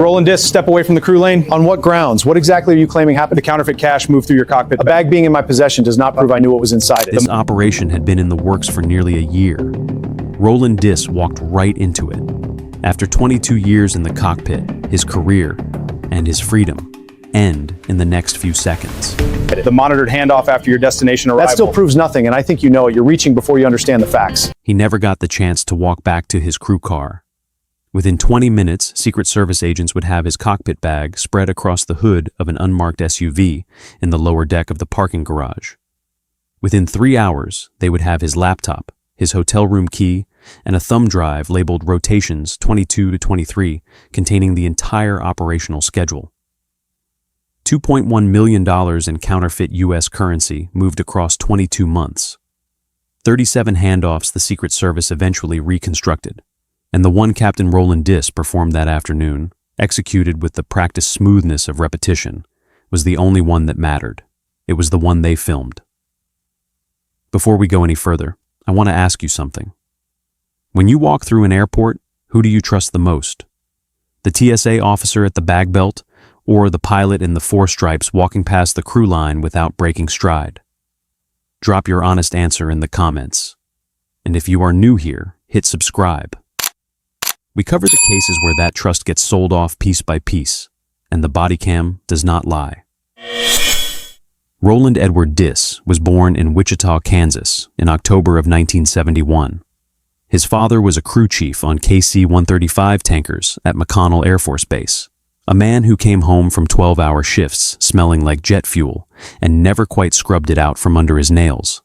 Roland Disc, step away from the crew lane. On what grounds? What exactly are you claiming happened to counterfeit cash move through your cockpit? A bag being in my possession does not prove I knew what was inside it. This operation had been in the works for nearly a year. Roland Disc walked right into it. After 22 years in the cockpit, his career and his freedom end in the next few seconds. The monitored handoff after your destination arrival. That still proves nothing, and I think you know it. You're reaching before you understand the facts. He never got the chance to walk back to his crew car. Within 20 minutes, Secret Service agents would have his cockpit bag spread across the hood of an unmarked SUV in the lower deck of the parking garage. Within 3 hours, they would have his laptop, his hotel room key, and a thumb drive labeled Rotations 22 to 23, containing the entire operational schedule. $2.1 million in counterfeit U.S. currency moved across 22 months. 37 handoffs the Secret Service eventually reconstructed. And the one Captain Roland Disc performed that afternoon, executed with the practiced smoothness of repetition, was the only one that mattered. It was the one they filmed. Before we go any further, I want to ask you something. When you walk through an airport, who do you trust the most? The TSA officer at the bag belt, or the pilot in the 4 stripes walking past the crew line without breaking stride? Drop your honest answer in the comments. And if you are new here, hit subscribe. We cover the cases where that trust gets sold off piece by piece, and the body cam does not lie. Roland Edward Disc was born in Wichita, Kansas, in October of 1971. His father was a crew chief on KC-135 tankers at McConnell Air Force Base, a man who came home from 12-hour shifts smelling like jet fuel and never quite scrubbed it out from under his nails.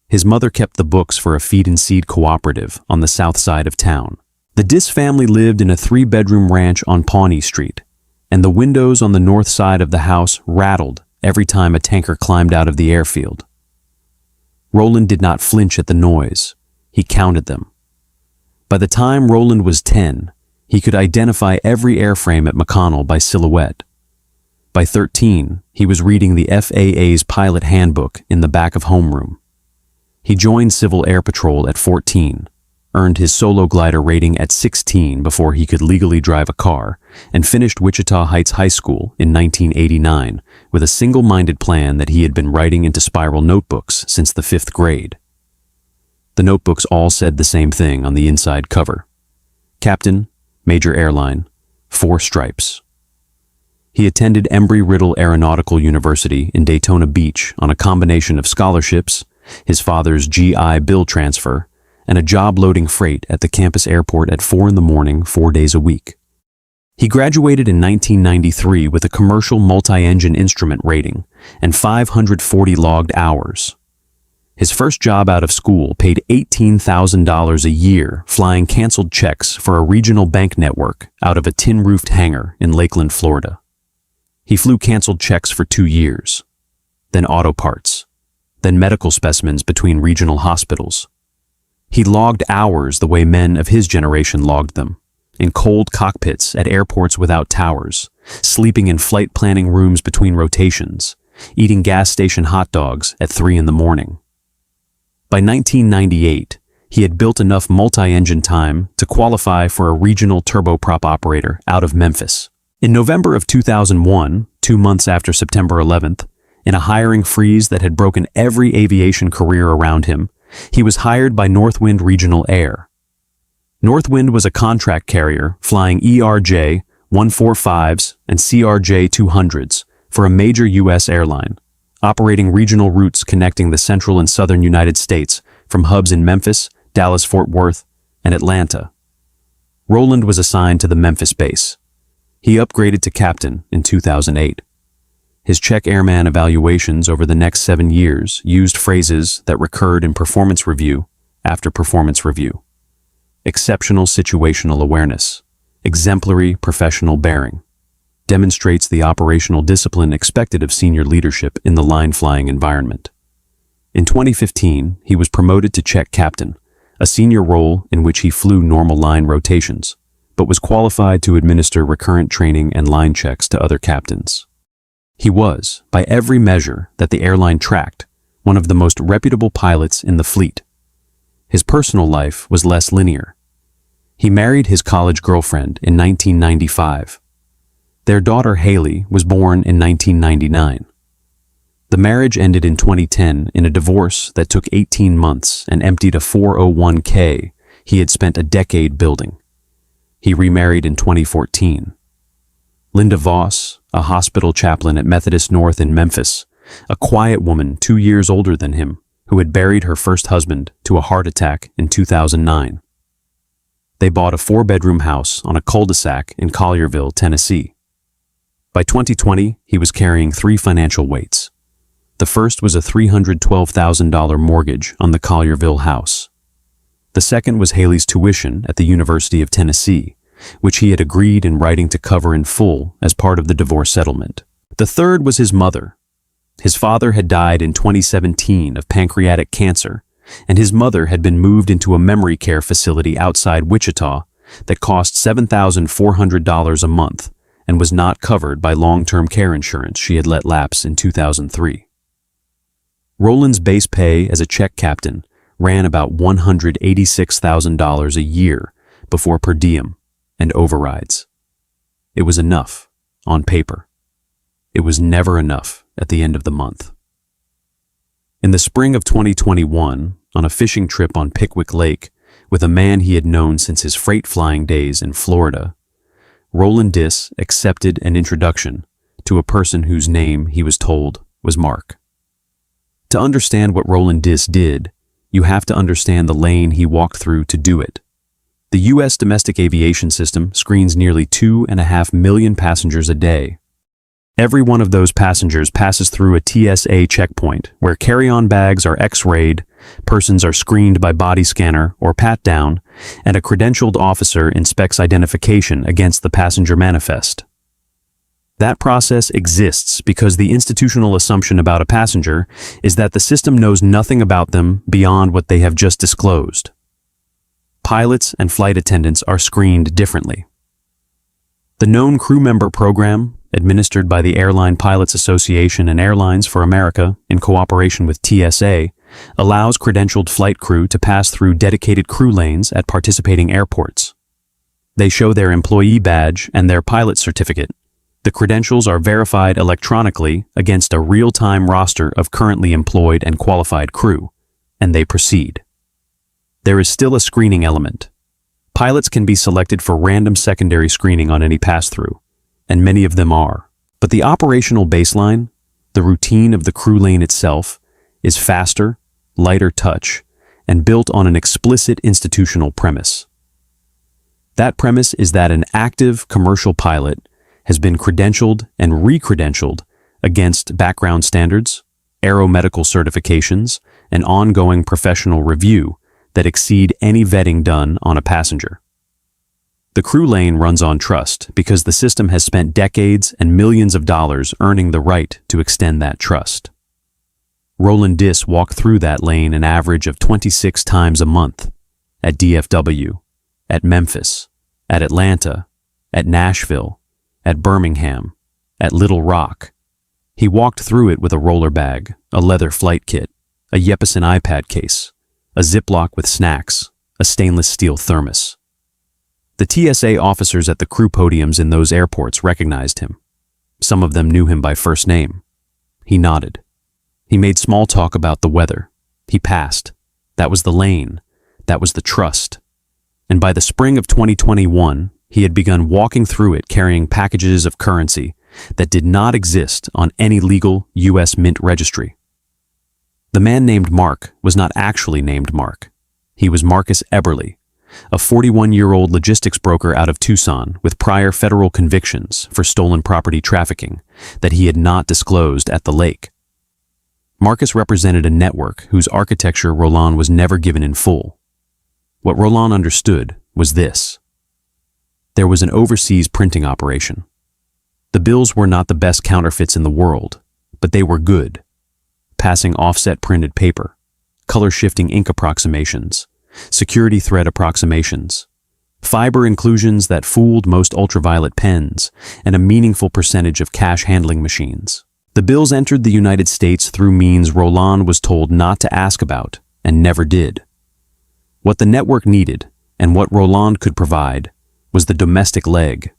His mother kept the books for a feed and seed cooperative on the south side of town. The Disc family lived in a 3-bedroom ranch on Pawnee Street, and the windows on the north side of the house rattled every time a tanker climbed out of the airfield. Roland did not flinch at the noise. He counted them. By the time Roland was 10, he could identify every airframe at McConnell by silhouette. By 13, he was reading the FAA's pilot handbook in the back of homeroom. He joined Civil Air Patrol at 14, earned his solo glider rating at 16 before he could legally drive a car, and finished Wichita Heights High School in 1989 with a single-minded plan that he had been writing into spiral notebooks since the 5th grade. The notebooks all said the same thing on the inside cover. Captain, Major Airline, 4 stripes. He attended Embry-Riddle Aeronautical University in Daytona Beach on a combination of scholarships, his father's GI Bill transfer, and a job loading freight at the campus airport at 4 in the morning, 4 days a week. He graduated in 1993 with a commercial multi-engine instrument rating and 540 logged hours. His first job out of school paid $18,000 a year flying canceled checks for a regional bank network out of a tin-roofed hangar in Lakeland, Florida. He flew canceled checks for 2 years, then auto parts, then medical specimens between regional hospitals. He logged hours the way men of his generation logged them, in cold cockpits at airports without towers, sleeping in flight planning rooms between rotations, eating gas station hot dogs at 3 in the morning. By 1998, he had built enough multi-engine time to qualify for a regional turboprop operator out of Memphis. In November of 2001, 2 months after September 11th, in a hiring freeze that had broken every aviation career around him, he was hired by Northwind Regional Air. Northwind was a contract carrier flying ERJ 145s and CRJ 200s for a major U.S. airline, operating regional routes connecting the central and southern United States from hubs in Memphis, Dallas-Fort Worth, and Atlanta. Roland was assigned to the Memphis base. He upgraded to captain in 2008. His check airman evaluations over the next 7 years used phrases that recurred in performance review after performance review. Exceptional situational awareness, exemplary professional bearing, demonstrates the operational discipline expected of senior leadership in the line-flying environment. In 2015, he was promoted to check captain, a senior role in which he flew normal line rotations, but was qualified to administer recurrent training and line checks to other captains. He was, by every measure that the airline tracked, one of the most reputable pilots in the fleet. His personal life was less linear. He married his college girlfriend in 1995 Their daughter Haley was born in 1999. The marriage ended in 2010 in a divorce that took 18 months and emptied a 401k he had spent a decade building. He remarried in 2014. Linda Voss, a hospital chaplain at Methodist North in Memphis, a quiet woman 2 years older than him, who had buried her first husband to a heart attack in 2009. They bought a 4-bedroom house on a cul-de-sac in Collierville, Tennessee. By 2020, he was carrying 3 financial weights. The first was a $312,000 mortgage on the Collierville house. The second was Haley's tuition at the University of Tennessee, which he had agreed in writing to cover in full as part of the divorce settlement. The third was his mother. His father had died in 2017 of pancreatic cancer, and his mother had been moved into a memory care facility outside Wichita that cost $7,400 a month and was not covered by long-term care insurance she had let lapse in 2003. Roland's base pay as a check captain ran about $186,000 a year before per diem and overrides. It was enough on paper. It was never enough at the end of the month. In the spring of 2021, on a fishing trip on Pickwick Lake with a man he had known since his freight flying days in Florida, Roland Diss accepted an introduction to a person whose name he was told was Mark. To understand what Roland Diss did, you have to understand the lane he walked through to do it. The U.S. domestic aviation system screens nearly 2.5 million passengers a day. Every one of those passengers passes through a TSA checkpoint where carry-on bags are X-rayed, persons are screened by body scanner or pat-down, and a credentialed officer inspects identification against the passenger manifest. That process exists because the institutional assumption about a passenger is that the system knows nothing about them beyond what they have just disclosed. Pilots and flight attendants are screened differently. The Known Crew Member Program, administered by the Airline Pilots Association and Airlines for America in cooperation with TSA, allows credentialed flight crew to pass through dedicated crew lanes at participating airports. They show their employee badge and their pilot certificate. The credentials are verified electronically against a real-time roster of currently employed and qualified crew, and they proceed. There is still a screening element. Pilots can be selected for random secondary screening on any pass-through, and many of them are. But the operational baseline, the routine of the crew lane itself, is faster, lighter touch, and built on an explicit institutional premise. That premise is that an active commercial pilot has been credentialed and re-credentialed against background standards, aeromedical certifications, and ongoing professional review that exceed any vetting done on a passenger. The crew lane runs on trust because the system has spent decades and millions of dollars earning the right to extend that trust. Roland Diss walked through that lane an average of 26 times a month, at DFW, at Memphis, at Atlanta, at Nashville, at Birmingham, at Little Rock. He walked through it with a roller bag, a leather flight kit, a Jeppesen iPad case, a Ziploc with snacks, a stainless steel thermos. The TSA officers at the crew podiums in those airports recognized him. Some of them knew him by first name. He nodded. He made small talk about the weather. He passed. That was the lane. That was the trust. And by the spring of 2021, he had begun walking through it carrying packages of currency that did not exist on any legal U.S. Mint registry. The man named Mark was not actually named Mark. He was Marcus Eberly, a 41-year-old logistics broker out of Tucson with prior federal convictions for stolen property trafficking that he had not disclosed at the lake. Marcus represented a network whose architecture Roland was never given in full. What Roland understood was this. There was an overseas printing operation. The bills were not the best counterfeits in the world, but they were good. Passing offset printed paper, color-shifting ink approximations, security thread approximations, fiber inclusions that fooled most ultraviolet pens, and a meaningful percentage of cash handling machines. The bills entered the United States through means Roland was told not to ask about and never did. What the network needed, and what Roland could provide, was the domestic leg.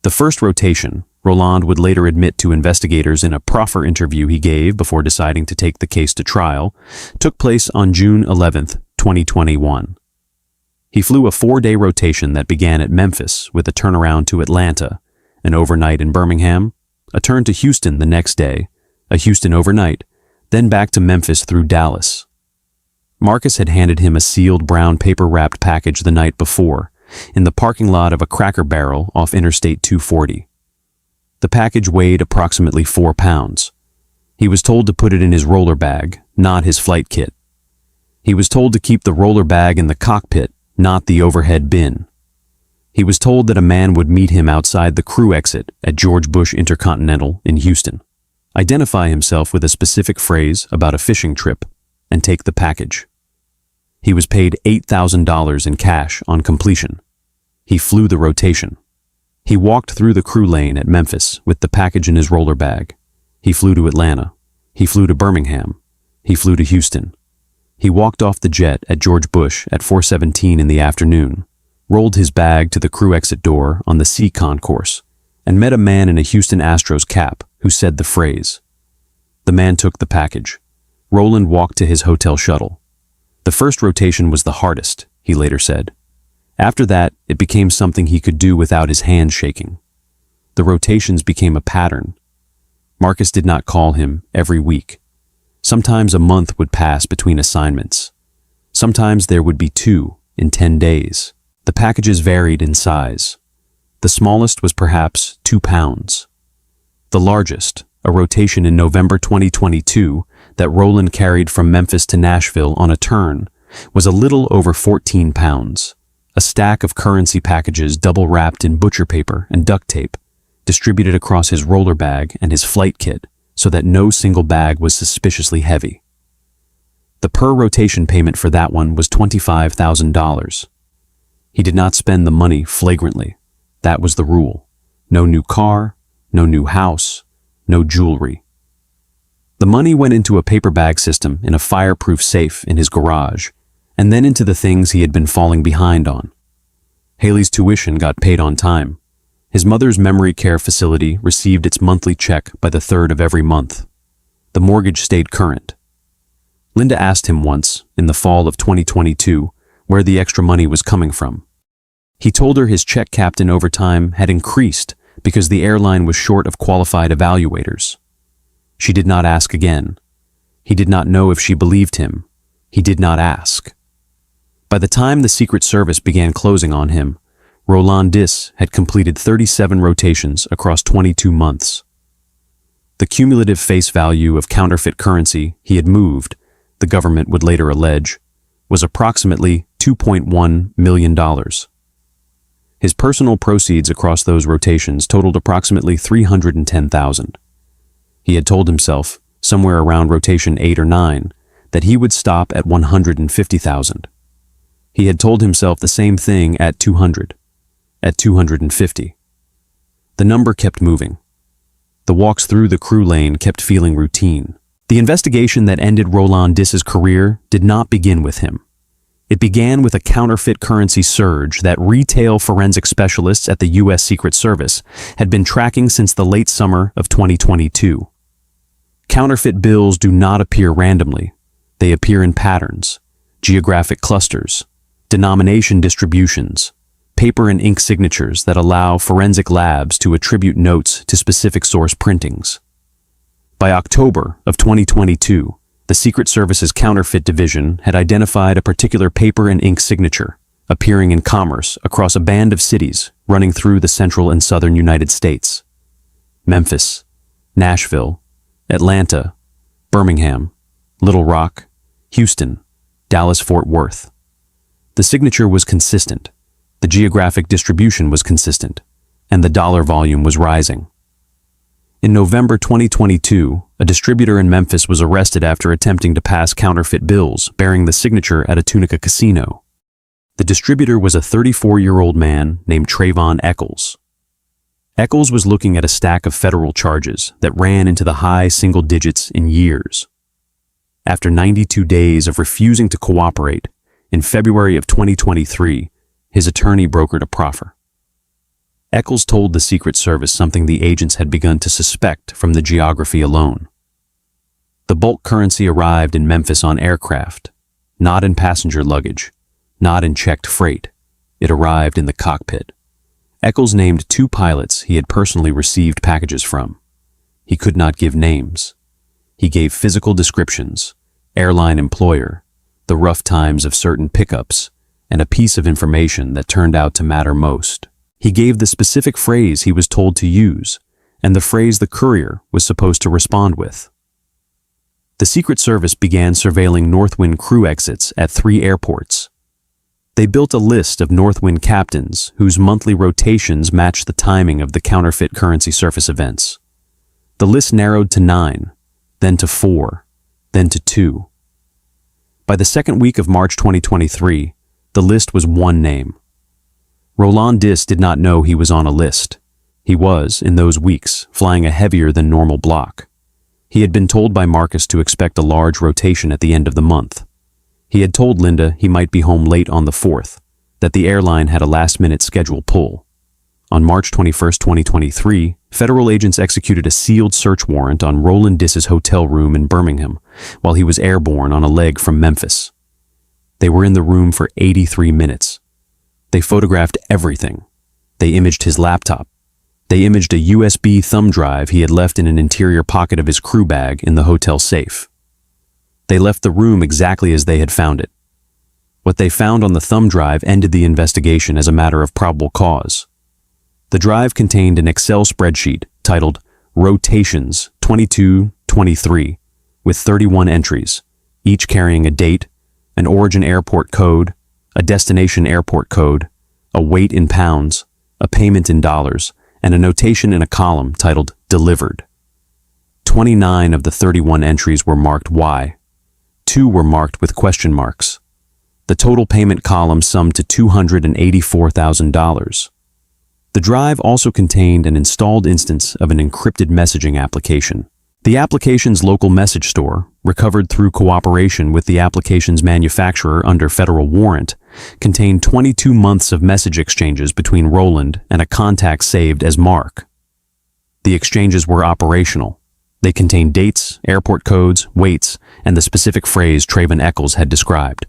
The first rotation, Roland would later admit to investigators in a proffer interview he gave before deciding to take the case to trial, took place on June 11, 2021. He flew a 4-day rotation that began at Memphis with a turnaround to Atlanta, an overnight in Birmingham, a turn to Houston the next day, a Houston overnight, then back to Memphis through Dallas. Marcus had handed him a sealed brown paper-wrapped package the night before, in the parking lot of a Cracker Barrel off Interstate 240. The package weighed approximately 4 pounds. He was told to put it in his roller bag, not his flight kit. He was told to keep the roller bag in the cockpit, not the overhead bin. He was told that a man would meet him outside the crew exit at George Bush Intercontinental in Houston, identify himself with a specific phrase about a fishing trip, and take the package. He was paid $8,000 in cash on completion. He flew the rotation. He walked through the crew lane at Memphis with the package in his roller bag. He flew to Atlanta. He flew to Birmingham. He flew to Houston. He walked off the jet at George Bush at 4:17 in the afternoon, rolled his bag to the crew exit door on the C concourse, and met a man in a Houston Astros cap who said the phrase. The man took the package. Roland walked to his hotel shuttle. The first rotation was the hardest, he later said. After that, it became something he could do without his hands shaking. The rotations became a pattern. Marcus did not call him every week. Sometimes a month would pass between assignments. Sometimes there would be 2 in 10 days. The packages varied in size. The smallest was perhaps 2 pounds. The largest, a rotation in November 2022 that Roland carried from Memphis to Nashville on a turn, was a little over 14 pounds. A stack of currency packages double wrapped in butcher paper and duct tape, distributed across his roller bag and his flight kit so that no single bag was suspiciously heavy. The per rotation payment for that one was $25,000. He did not spend the money flagrantly. That was the rule. No new car, no new house, no jewelry. The money went into a paper bag system in a fireproof safe in his garage, and then into the things he had been falling behind on. Haley's tuition got paid on time. His mother's memory care facility received its monthly check by the 3rd of every month. The mortgage stayed current. Linda asked him once, in the fall of 2022, where the extra money was coming from. He told her his check captain overtime had increased because the airline was short of qualified evaluators. She did not ask again. He did not know if she believed him. He did not ask. By the time the Secret Service began closing on him, Roland Dis had completed 37 rotations across 22 months. The cumulative face value of counterfeit currency he had moved, the government would later allege, was approximately $2.1 million. His personal proceeds across those rotations totaled approximately $310,000. He had told himself, somewhere around rotation 8 or 9, that he would stop at $150,000. He had told himself the same thing at 200, at 250. The number kept moving. The walks through the crew lane kept feeling routine. The investigation that ended Roland Dis's career did not begin with him. It began with a counterfeit currency surge that retail forensic specialists at the U.S. Secret Service had been tracking since the late summer of 2022. Counterfeit bills do not appear randomly. They appear in patterns, geographic clusters, denomination distributions, paper and ink signatures that allow forensic labs to attribute notes to specific source printings. By October of 2022, the Secret Service's Counterfeit Division had identified a particular paper and ink signature appearing in commerce across a band of cities running through the central and southern United States. Memphis, Nashville, Atlanta, Birmingham, Little Rock, Houston, Dallas-Fort Worth. The signature was consistent, the geographic distribution was consistent, and the dollar volume was rising. In November 2022, a distributor in Memphis was arrested after attempting to pass counterfeit bills bearing the signature at a Tunica casino. The distributor was a 34-year-old man named Trayvon Eccles. Eccles was looking at a stack of federal charges that ran into the high single digits in years. After 92 days of refusing to cooperate, in February of 2023, his attorney brokered a proffer. Eccles told the Secret Service something the agents had begun to suspect from the geography alone. The bulk currency arrived in Memphis on aircraft, not in passenger luggage, not in checked freight. It arrived in the cockpit. Eccles named 2 pilots he had personally received packages from. He could not give names. He gave physical descriptions, airline employer, the rough times of certain pickups, and a piece of information that turned out to matter most. He gave the specific phrase he was told to use, and the phrase the courier was supposed to respond with. The Secret Service began surveilling Northwind crew exits at 3 airports. They built a list of Northwind captains whose monthly rotations matched the timing of the counterfeit currency surface events. The list narrowed to 9, then to 4, then to 2. By the second week of March 2023, the list was 1 name. Roland Dis did not know he was on a list. He was, in those weeks, flying a heavier than normal block. He had been told by Marcus to expect a large rotation at the end of the month. He had told Linda he might be home late on the 4th, that the airline had a last-minute schedule pull. On March 21, 2023, federal agents executed a sealed search warrant on Roland Dis's hotel room in Birmingham while he was airborne on a leg from Memphis. They were in the room for 83 minutes. They photographed everything. They imaged his laptop. They imaged a USB thumb drive he had left in an interior pocket of his crew bag in the hotel safe. They left the room exactly as they had found it. What they found on the thumb drive ended the investigation as a matter of probable cause. The drive contained an Excel spreadsheet titled Rotations 22-23 with 31 entries, each carrying a date, an origin airport code, a destination airport code, a weight in pounds, a payment in dollars, and a notation in a column titled Delivered. 29 of the 31 entries were marked Y. 2 were marked with question marks. The total payment column summed to $284,000. The drive also contained an installed instance of an encrypted messaging application. The application's local message store, recovered through cooperation with the application's manufacturer under federal warrant, contained 22 months of message exchanges between Roland and a contact saved as Mark. The exchanges were operational. They contained dates, airport codes, weights, and the specific phrase Trayvon Eccles had described.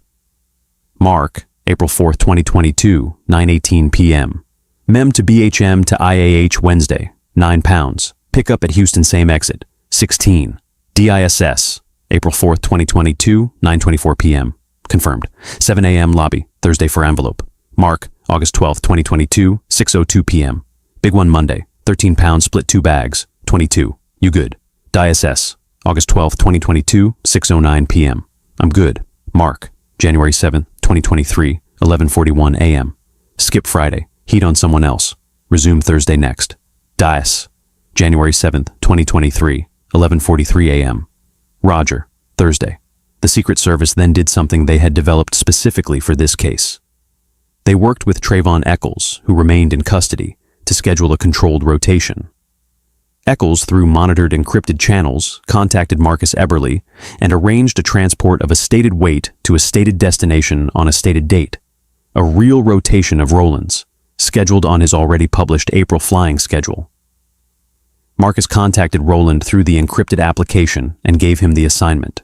Mark, April 4, 2022, 9:18 p.m. Mem to BHM to IAH Wednesday, 9 pounds. Pickup at Houston same exit, 16. DISS, April 4, 2022, 9:24 p.m. Confirmed. 7 a.m. lobby, Thursday for envelope. Mark, August 12, 2022, 6:02 p.m. Big one Monday, 13 pounds split 2 bags, 22. You good. DISS, August 12, 2022, 6:09 p.m. I'm good. Mark, January 7, 2023, 11:41 a.m. Skip Friday. Heat on someone else. Resume Thursday next. DIS, January 7, 2023, 11:43 a.m. Roger, Thursday. The Secret Service then did something they had developed specifically for this case. They worked with Trayvon Eccles, who remained in custody, to schedule a controlled rotation. Eccles, through monitored encrypted channels, contacted Marcus Eberly and arranged a transport of a stated weight to a stated destination on a stated date, a real rotation of Roland's, scheduled on his already published April flying schedule. Marcus contacted Roland through the encrypted application and gave him the assignment.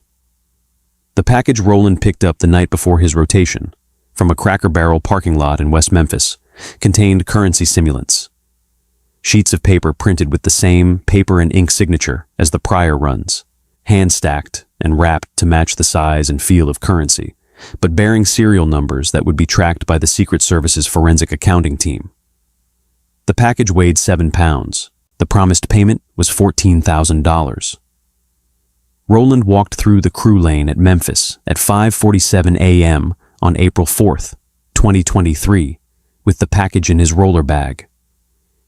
The package Roland picked up the night before his rotation, from a Cracker Barrel parking lot in West Memphis, contained currency simulants. Sheets of paper printed with the same paper and ink signature as the prior runs, hand-stacked and wrapped to match the size and feel of currency, but bearing serial numbers that would be tracked by the Secret Service's forensic accounting team. The package weighed 7 pounds. The promised payment was $14,000. Roland walked through the crew lane at Memphis at 5:47 a.m. on April 4th, 2023, with the package in his roller bag.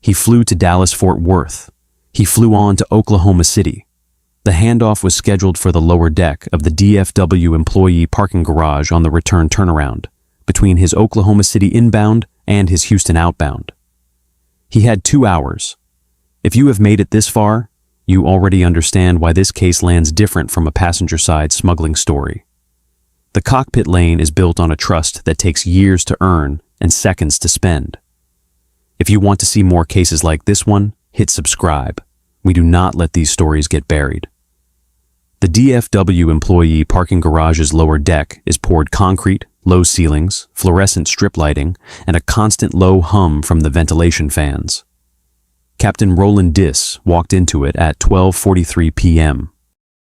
He flew to Dallas-Fort Worth. He flew on to Oklahoma City. The handoff was scheduled for the lower deck of the DFW employee parking garage on the return turnaround, between his Oklahoma City inbound and his Houston outbound. He had 2 hours. If you have made it this far, you already understand why this case lands different from a passenger-side smuggling story. The cockpit lane is built on a trust that takes years to earn and seconds to spend. If you want to see more cases like this one, hit subscribe. We do not let these stories get buried. The DFW employee parking garage's lower deck is poured concrete, low ceilings, fluorescent strip lighting, and a constant low hum from the ventilation fans. Captain Roland Diss walked into it at 12:43 p.m.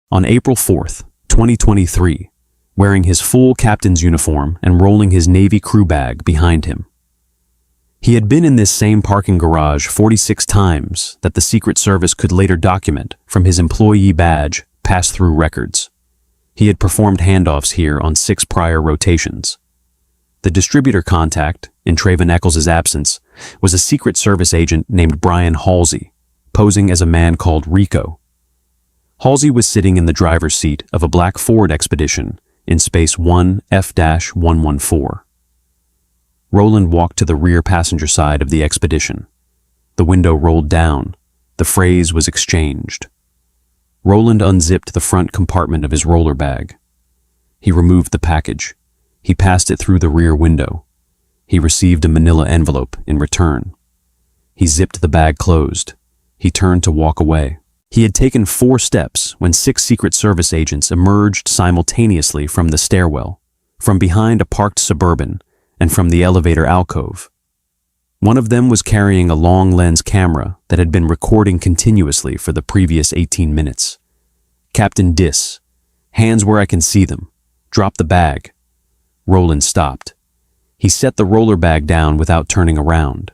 On April 4th, 2023, wearing his full captain's uniform and rolling his Navy crew bag behind him. He had been in this same parking garage 46 times that the Secret Service could later document from his employee badge pass-through records. He had performed handoffs here on 6 prior rotations. The distributor contact, in Traven Eccles' absence, was a Secret Service agent named Brian Halsey, posing as a man called Rico. Halsey was sitting in the driver's seat of a black Ford Expedition in space 1F-114. Roland walked to the rear passenger side of the Expedition. The window rolled down. The phrase was exchanged. Roland unzipped the front compartment of his roller bag. He removed the package. He passed it through the rear window. He received a manila envelope in return. He zipped the bag closed. He turned to walk away. He had taken 4 steps when 6 Secret Service agents emerged simultaneously from the stairwell, from behind a parked Suburban, and from the elevator alcove. One of them was carrying a long-lens camera that had been recording continuously for the previous 18 minutes. "Captain Diss, hands where I can see them. Drop the bag." Roland stopped. He set the roller bag down without turning around.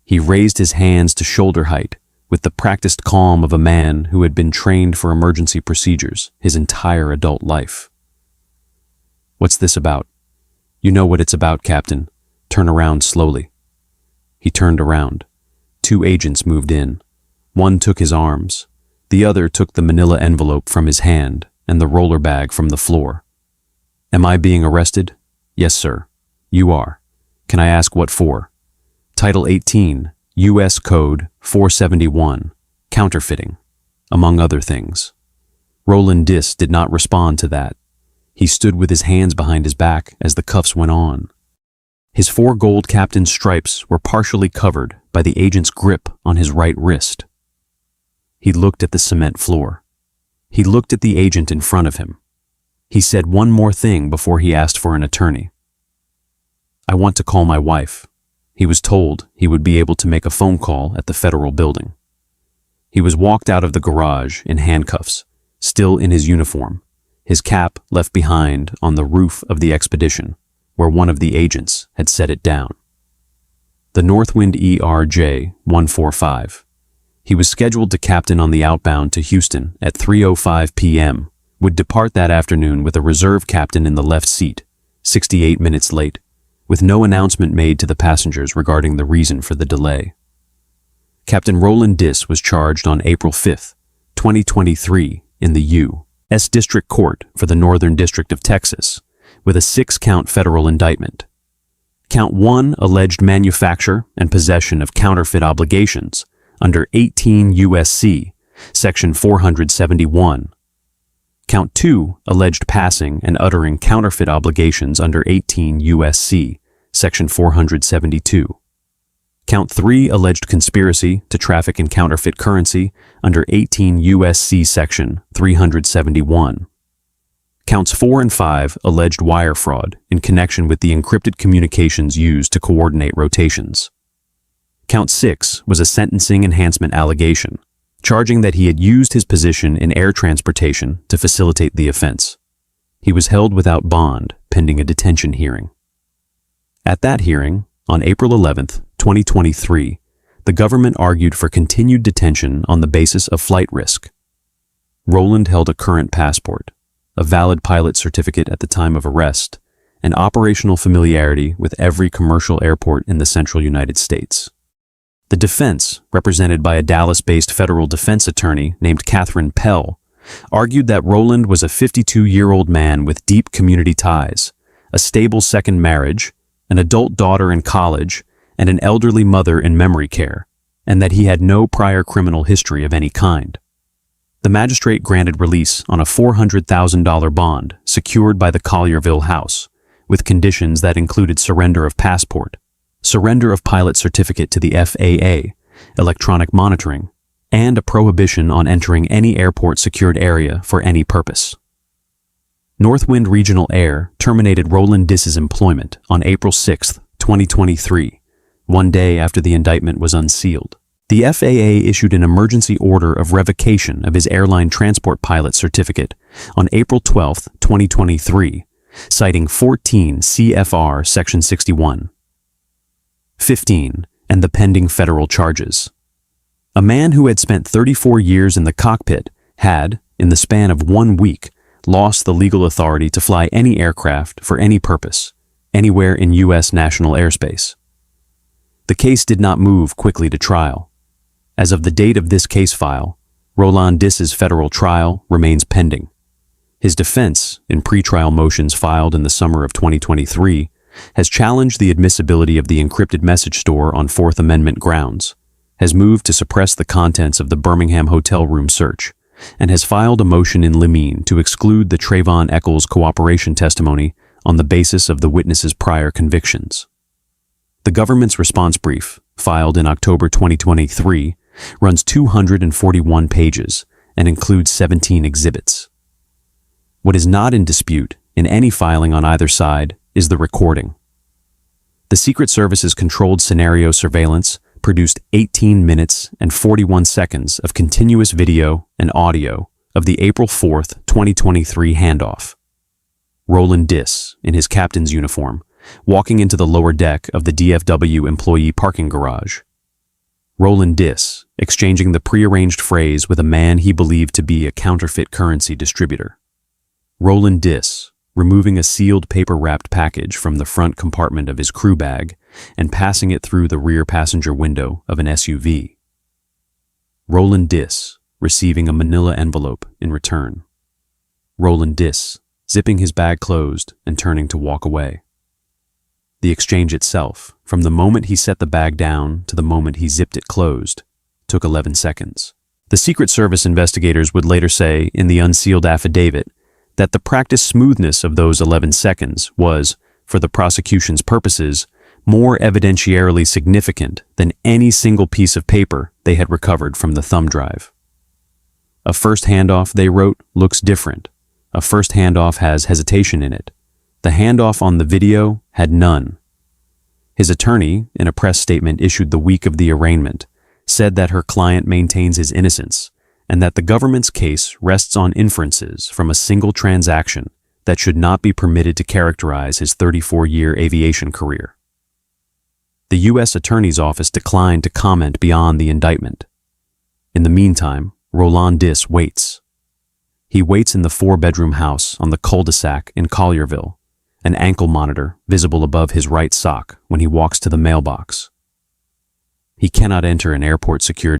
He raised his hands to shoulder height with the practiced calm of a man who had been trained for emergency procedures his entire adult life. "What's this about?" "You know what it's about, Captain. Turn around slowly." He turned around. 2 agents moved in. One took his arms. The other took the manila envelope from his hand and the roller bag from the floor. "Am I being arrested?" "Yes, sir." "You are. Can I ask what for?" "Title 18, U.S. Code 471, Counterfeiting, among other things." Roland Diss did not respond to that. He stood with his hands behind his back as the cuffs went on. His 4 gold captain's stripes were partially covered by the agent's grip on his right wrist. He looked at the cement floor. He looked at the agent in front of him. He said one more thing before he asked for an attorney. "I want to call my wife." He was told he would be able to make a phone call at the federal building. He was walked out of the garage in handcuffs, still in his uniform, his cap left behind on the roof of the Expedition, where one of the agents had set it down. The Northwind ERJ-145. He was scheduled to captain on the outbound to Houston at 3:05 p.m., would depart that afternoon with a reserve captain in the left seat, 68 minutes late, with no announcement made to the passengers regarding the reason for the delay. Captain Roland Diss was charged on April 5th, 2023, in the U.S. District Court for the Northern District of Texas, with a 6-count federal indictment. Count 1 alleged manufacture and possession of counterfeit obligations under 18 U.S.C. Section 471. Count 2 alleged passing and uttering counterfeit obligations under 18 U.S.C. Section 472. Count 3 alleged conspiracy to traffic in counterfeit currency under 18 U.S.C. Section 371. Counts 4 and 5 alleged wire fraud in connection with the encrypted communications used to coordinate rotations. Count 6 was a sentencing enhancement allegation, charging that he had used his position in air transportation to facilitate the offense. He was held without bond pending a detention hearing. At that hearing, on April 11th, 2023, the government argued for continued detention on the basis of flight risk. Roland held a current passport, a valid pilot certificate at the time of arrest, and operational familiarity with every commercial airport in the central United States. The defense, represented by a Dallas-based federal defense attorney named Catherine Pell, argued that Roland was a 52-year-old man with deep community ties, a stable second marriage, an adult daughter in college, and an elderly mother in memory care, and that he had no prior criminal history of any kind. The magistrate granted release on a $400,000 bond secured by the Collierville house, with conditions that included surrender of passport, surrender of pilot certificate to the FAA, electronic monitoring, and a prohibition on entering any airport secured area for any purpose. Northwind Regional Air terminated Roland Diss's employment on April 6, 2023, one day after the indictment was unsealed. The FAA issued an emergency order of revocation of his airline transport pilot certificate on April 12, 2023, citing 14 CFR Section 61. 15. And the pending federal charges. A man who had spent 34 years in the cockpit had, in the span of 1 week, lost the legal authority to fly any aircraft for any purpose, anywhere in U.S. national airspace. The case did not move quickly to trial. As of the date of this case file, Roland Diss's federal trial remains pending. His defense, in pretrial motions filed in the summer of 2023, has challenged the admissibility of the encrypted message store on Fourth Amendment grounds, has moved to suppress the contents of the Birmingham hotel room search, and has filed a motion in limine to exclude the Trayvon Eccles cooperation testimony on the basis of the witness's prior convictions. The government's response brief, filed in October 2023, runs 241 pages and includes 17 exhibits. What is not in dispute in any filing on either side is the recording. The Secret Service's controlled scenario surveillance produced 18 minutes and 41 seconds of continuous video and audio of the April 4, 2023 handoff. Roland Diss, in his captain's uniform, walking into the lower deck of the DFW employee parking garage. Roland Diss, exchanging the prearranged phrase with a man he believed to be a counterfeit currency distributor. Roland Diss, removing a sealed paper-wrapped package from the front compartment of his crew bag and passing it through the rear passenger window of an SUV. Roland Diss, receiving a manila envelope in return. Roland Diss, zipping his bag closed and turning to walk away. The exchange itself, from the moment he set the bag down to the moment he zipped it closed, took 11 seconds. The Secret Service investigators would later say in the unsealed affidavit that the practiced smoothness of those 11 seconds was, for the prosecution's purposes, more evidentiarily significant than any single piece of paper they had recovered from the thumb drive. A first handoff, they wrote, looks different. A first handoff has hesitation in it. The handoff on the video had none. His attorney, in a press statement issued the week of the arraignment, said that her client maintains his innocence and that the government's case rests on inferences from a single transaction that should not be permitted to characterize his 34-year aviation career. The U.S. Attorney's Office declined to comment beyond the indictment. In the meantime, Roland Diss waits. He waits in the 4-bedroom house on the cul-de-sac in Collierville, an ankle monitor visible above his right sock when he walks to the mailbox. He cannot enter an airport-secured